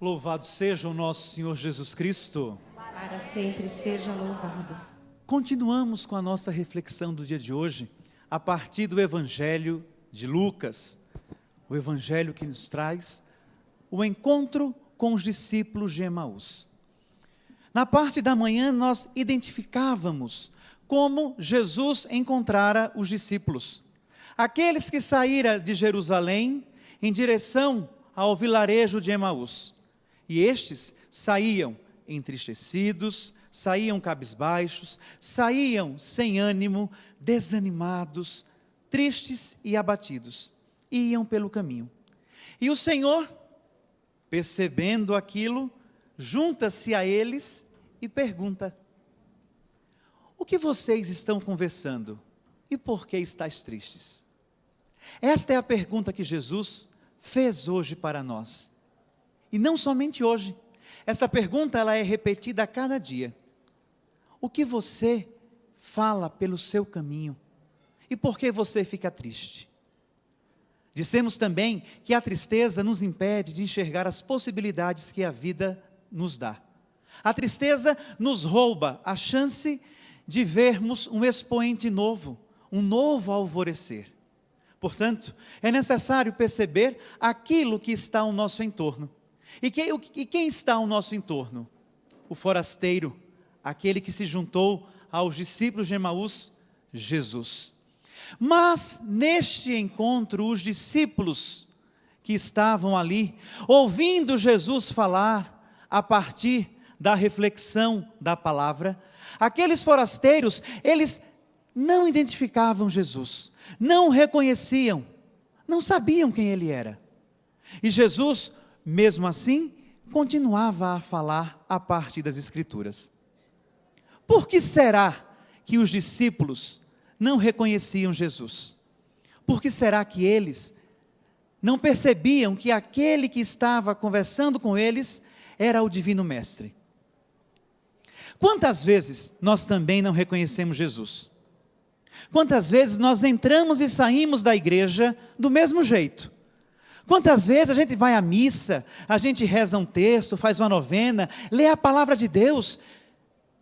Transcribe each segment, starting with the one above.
Louvado seja o nosso Senhor Jesus Cristo. Para sempre seja louvado. Continuamos com a nossa reflexão do dia de hoje, a partir do Evangelho de Lucas. O Evangelho que nos traz o encontro com os discípulos de Emaús. Na parte da manhã nós identificávamos como Jesus encontrara os discípulos. Aqueles que saíram de Jerusalém em direção ao vilarejo de Emaús. E estes saíam entristecidos, saíam cabisbaixos, saíam sem ânimo, desanimados, tristes e abatidos. E iam pelo caminho. E o Senhor, percebendo aquilo, junta-se a eles e pergunta: o que vocês estão conversando? E por que estáis tristes? Esta é a pergunta que Jesus fez hoje para nós. E não somente hoje. Essa pergunta ela é repetida a cada dia. O que você fala pelo seu caminho? E por que você fica triste? Dissemos também que a tristeza nos impede de enxergar as possibilidades que a vida nos dá. A tristeza nos rouba a chance de vermos um expoente novo, um novo alvorecer. Portanto, é necessário perceber aquilo que está ao nosso entorno. E quem está ao nosso entorno? O forasteiro, aquele que se juntou aos discípulos de Emaús, Jesus. Mas, neste encontro, os discípulos que estavam ali, ouvindo Jesus falar a partir da reflexão da palavra, aqueles forasteiros, eles não identificavam Jesus, não reconheciam, não sabiam quem ele era. E Jesus, mesmo assim, continuava a falar a partir das Escrituras. Por que será que os discípulos não reconheciam Jesus? Por que será que eles não percebiam que aquele que estava conversando com eles era o Divino Mestre? Quantas vezes nós também não reconhecemos Jesus? Quantas vezes nós entramos e saímos da igreja do mesmo jeito? Quantas vezes a gente vai à missa, a gente reza um terço, faz uma novena, lê a palavra de Deus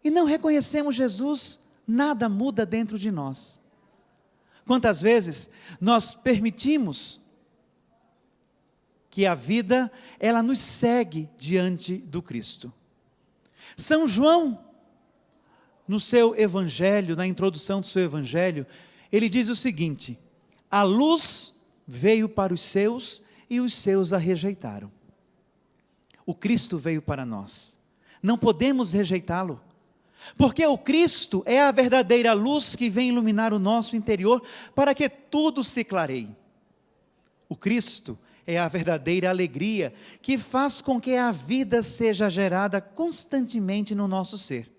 e não reconhecemos Jesus, nada muda dentro de nós. Quantas vezes nós permitimos que a vida, ela nos segue diante do Cristo. São João, no seu evangelho, na introdução do seu evangelho, ele diz o seguinte: a luz veio para os seus e os seus a rejeitaram. O Cristo veio para nós, não podemos rejeitá-lo, porque o Cristo é a verdadeira luz que vem iluminar o nosso interior, para que tudo se clareie. O Cristo é a verdadeira alegria, que faz com que a vida seja gerada constantemente no nosso ser.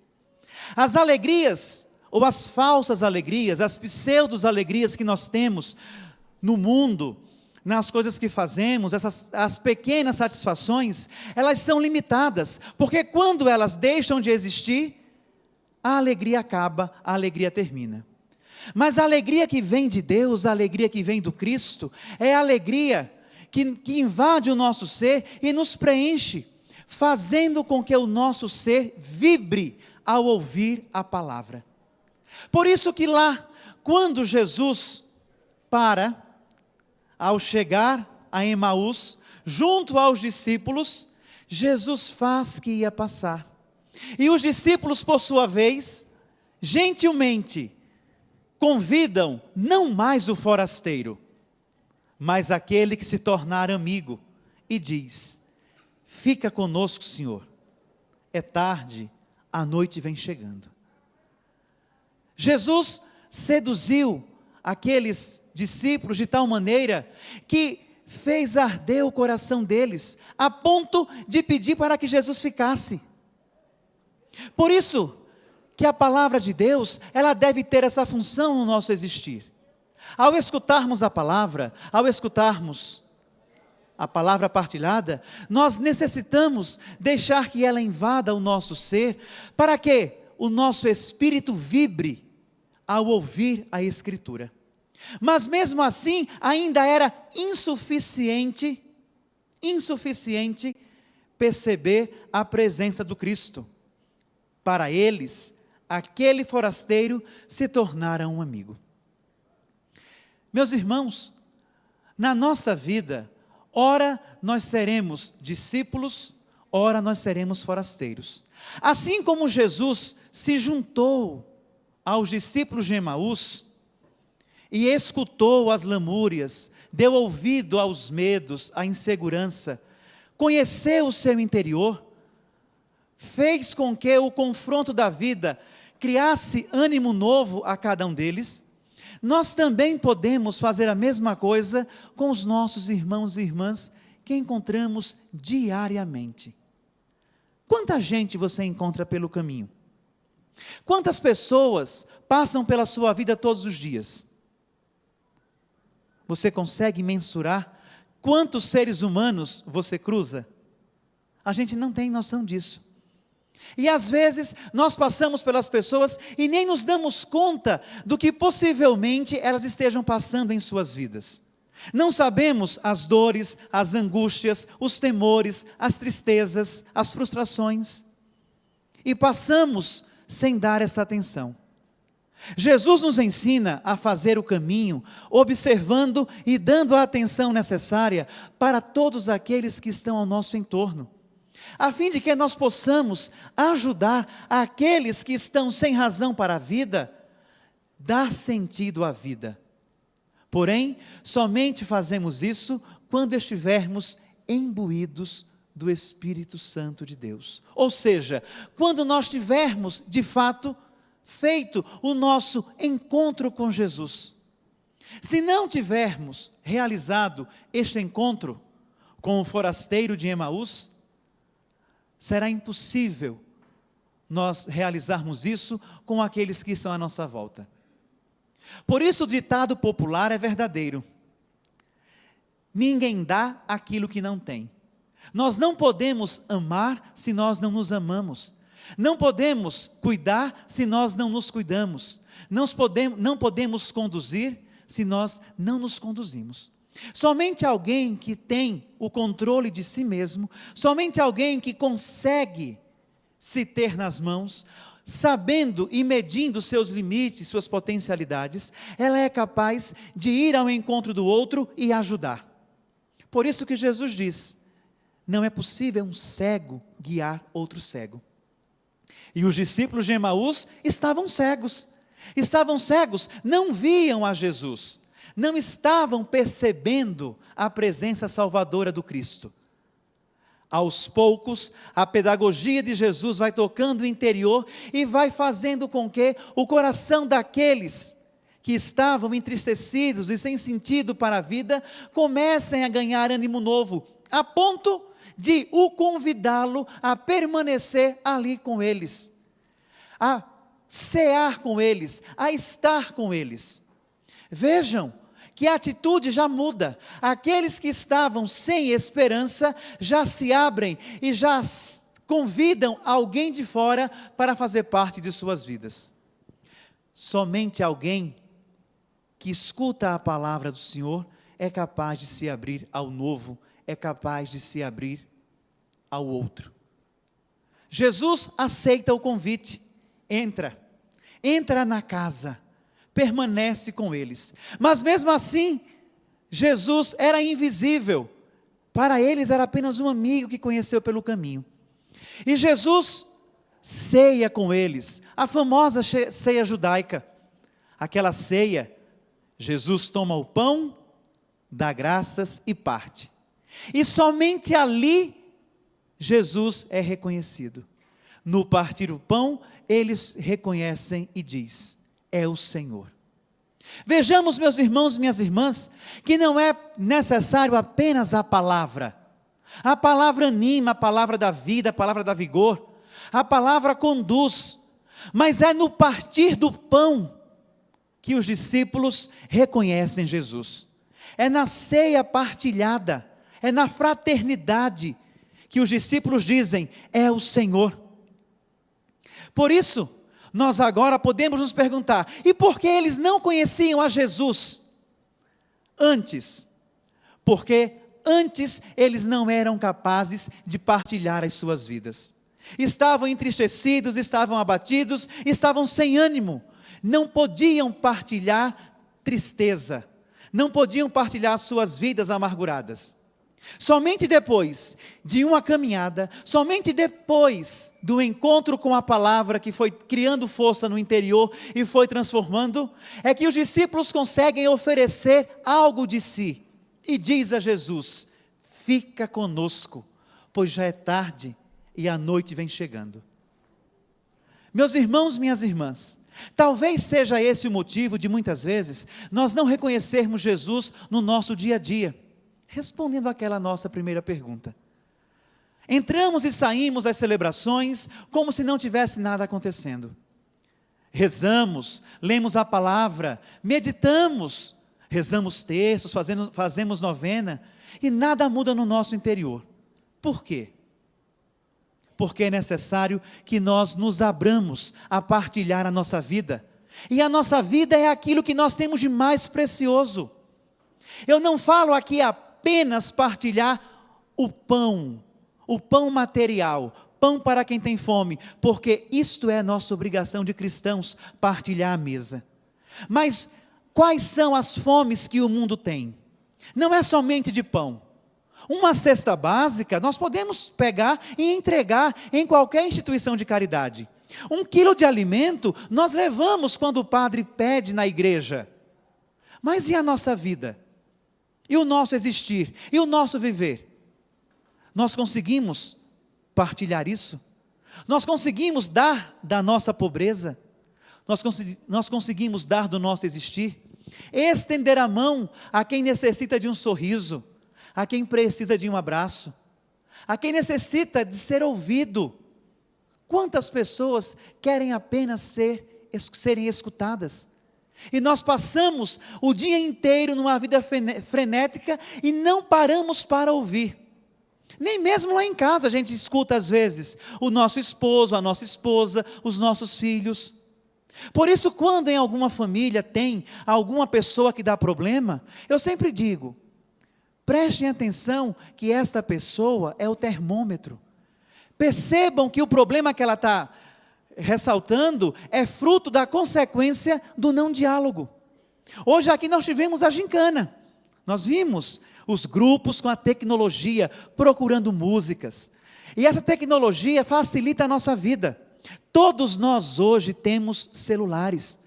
As alegrias, ou as falsas alegrias, as pseudo-alegrias que nós temos no mundo, nas coisas que fazemos, as pequenas satisfações, elas são limitadas, porque quando elas deixam de existir, a alegria acaba, a alegria termina. Mas a alegria que vem de Deus, a alegria que vem do Cristo, é a alegria que invade o nosso ser e nos preenche, fazendo com que o nosso ser vibre ao ouvir a palavra. Por isso que lá, quando Jesus ao chegar a Emaús, junto aos discípulos, Jesus faz que ia passar. E os discípulos, por sua vez, gentilmente, convidam não mais o forasteiro, mas aquele que se tornar amigo, e diz: fica conosco, Senhor, é tarde, a noite vem chegando. Jesus seduziu aqueles discípulos de tal maneira que fez arder o coração deles, a ponto de pedir para que Jesus ficasse. Por isso que a palavra de Deus, ela deve ter essa função no nosso existir. Ao escutarmos a palavra, ao escutarmos a palavra partilhada, nós necessitamos deixar que ela invada o nosso ser, para que o nosso espírito vibre ao ouvir a Escritura. Mas mesmo assim, ainda era insuficiente perceber a presença do Cristo. Para eles, aquele forasteiro se tornara um amigo. Meus irmãos, na nossa vida, ora nós seremos discípulos, ora nós seremos forasteiros. Assim como Jesus se juntou aos discípulos de Emaús e escutou as lamúrias, deu ouvido aos medos, à insegurança, conheceu o seu interior, fez com que o confronto da vida criasse ânimo novo a cada um deles, nós também podemos fazer a mesma coisa com os nossos irmãos e irmãs que encontramos diariamente. Quanta gente você encontra pelo caminho? Quantas pessoas passam pela sua vida todos os dias? Você consegue mensurar quantos seres humanos você cruza? A gente não tem noção disso. E às vezes nós passamos pelas pessoas e nem nos damos conta do que possivelmente elas estejam passando em suas vidas. Não sabemos as dores, as angústias, os temores, as tristezas, as frustrações. E passamos sem dar essa atenção. Jesus nos ensina a fazer o caminho, observando e dando a atenção necessária para todos aqueles que estão ao nosso entorno, a fim de que nós possamos ajudar aqueles que estão sem razão para a vida, dar sentido à vida. Porém, somente fazemos isso quando estivermos imbuídos do Espírito Santo de Deus. Ou seja, quando nós tivermos, de fato, feito o nosso encontro com Jesus. Se não tivermos realizado este encontro com o forasteiro de Emaús, será impossível nós realizarmos isso com aqueles que estão à nossa volta. Por isso o ditado popular é verdadeiro: ninguém dá aquilo que não tem. Nós não podemos amar se nós não nos amamos. Não podemos cuidar se nós não nos cuidamos. Não podemos conduzir se nós não nos conduzimos. Somente alguém que tem o controle de si mesmo, somente alguém que consegue se ter nas mãos, sabendo e medindo seus limites, suas potencialidades, ela é capaz de ir ao encontro do outro e ajudar. Por isso que Jesus diz: não é possível um cego guiar outro cego. E os discípulos de Emaús estavam cegos, não viam a Jesus, não estavam percebendo a presença salvadora do Cristo. Aos poucos, a pedagogia de Jesus vai tocando o interior e vai fazendo com que o coração daqueles que estavam entristecidos e sem sentido para a vida, comecem a ganhar ânimo novo, a ponto de o convidá-lo a permanecer ali com eles, a cear com eles, a estar com eles. Vejam que a atitude já muda. Aqueles que estavam sem esperança já se abrem e já convidam alguém de fora para fazer parte de suas vidas. Somente alguém que escuta a palavra do Senhor é capaz de se abrir ao novo, é capaz de se abrir ao outro. Jesus aceita o convite, entra na casa, permanece com eles. Mas mesmo assim, Jesus era invisível. Para eles era apenas um amigo que conheceu pelo caminho. E Jesus ceia com eles, a famosa ceia judaica. Aquela ceia, Jesus toma o pão, dá graças e parte. E somente ali Jesus é reconhecido. No partir o pão, eles reconhecem e diz: é o Senhor. Vejamos, meus irmãos e minhas irmãs, que não é necessário apenas a palavra. A palavra anima, a palavra dá vida, a palavra dá vigor, a palavra conduz, mas é no partir do pão que os discípulos reconhecem Jesus. É na ceia partilhada, é na fraternidade que os discípulos dizem: é o Senhor. Por isso, nós agora podemos nos perguntar: e por que eles não conheciam a Jesus antes? Porque antes eles não eram capazes de partilhar as suas vidas. Estavam entristecidos, estavam abatidos, estavam sem ânimo, não podiam partilhar tristeza, não podiam partilhar suas vidas amarguradas. Somente depois de uma caminhada, somente depois do encontro com a palavra que foi criando força no interior e foi transformando, é que os discípulos conseguem oferecer algo de si. E diz a Jesus: fica conosco, pois já é tarde e a noite vem chegando. Meus irmãos, minhas irmãs, talvez seja esse o motivo de muitas vezes nós não reconhecermos Jesus no nosso dia a dia. Respondendo àquela nossa primeira pergunta, entramos e saímos das celebrações como se não tivesse nada acontecendo. Rezamos, lemos a palavra, meditamos, rezamos textos, fazemos novena, e nada muda no nosso interior. Por quê? Porque é necessário que nós nos abramos a partilhar a nossa vida, e a nossa vida é aquilo que nós temos de mais precioso. Eu não falo aqui apenas partilhar o pão material, pão para quem tem fome, porque isto é nossa obrigação de cristãos, partilhar a mesa. Mas quais são as fomes que o mundo tem? Não é somente de pão. Uma cesta básica nós podemos pegar e entregar em qualquer instituição de caridade. 1 quilo de alimento nós levamos quando o padre pede na igreja. Mas e a nossa vida? E o nosso existir? E o nosso viver? Nós conseguimos partilhar isso? Nós conseguimos dar da nossa pobreza? Nós conseguimos dar do nosso existir? Estender a mão a quem necessita de um sorriso, a quem precisa de um abraço, a quem necessita de ser ouvido. Quantas pessoas querem apenas serem escutadas? E nós passamos o dia inteiro numa vida frenética e não paramos para ouvir. Nem mesmo lá em casa a gente escuta às vezes o nosso esposo, a nossa esposa, os nossos filhos. Por isso, quando em alguma família tem alguma pessoa que dá problema, eu sempre digo, prestem atenção que esta pessoa é o termômetro. Percebam que o problema que ela está ressaltando é fruto da consequência do não diálogo. Hoje aqui nós tivemos a gincana, nós vimos os grupos com a tecnologia procurando músicas, e essa tecnologia facilita a nossa vida. Todos nós hoje temos celulares,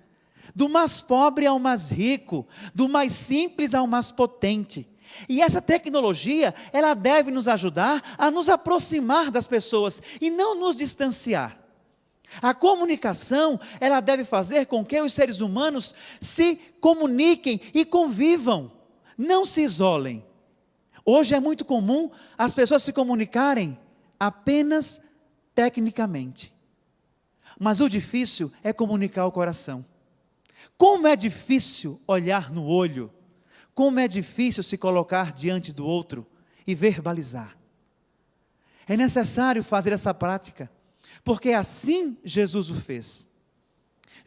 do mais pobre ao mais rico, do mais simples ao mais potente. E essa tecnologia, ela deve nos ajudar a nos aproximar das pessoas e não nos distanciar. A comunicação, ela deve fazer com que os seres humanos se comuniquem e convivam, não se isolem. Hoje é muito comum as pessoas se comunicarem apenas tecnicamente. Mas o difícil é comunicar o coração. Como é difícil olhar no olho, como é difícil se colocar diante do outro e verbalizar. É necessário fazer essa prática, porque assim Jesus o fez.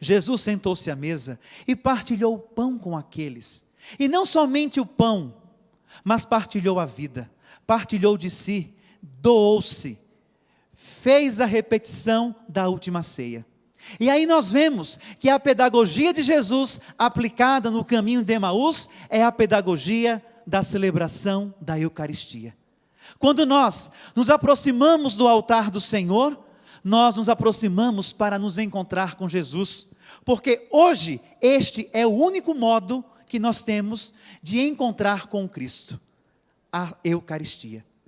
Jesus sentou-se à mesa e partilhou o pão com aqueles. E não somente o pão, mas partilhou a vida, partilhou de si, doou-se, fez a repetição da última ceia. E aí nós vemos que a pedagogia de Jesus aplicada no caminho de Emaús é a pedagogia da celebração da Eucaristia. Quando nós nos aproximamos do altar do Senhor, nós nos aproximamos para nos encontrar com Jesus, porque hoje este é o único modo que nós temos de encontrar com Cristo, a Eucaristia.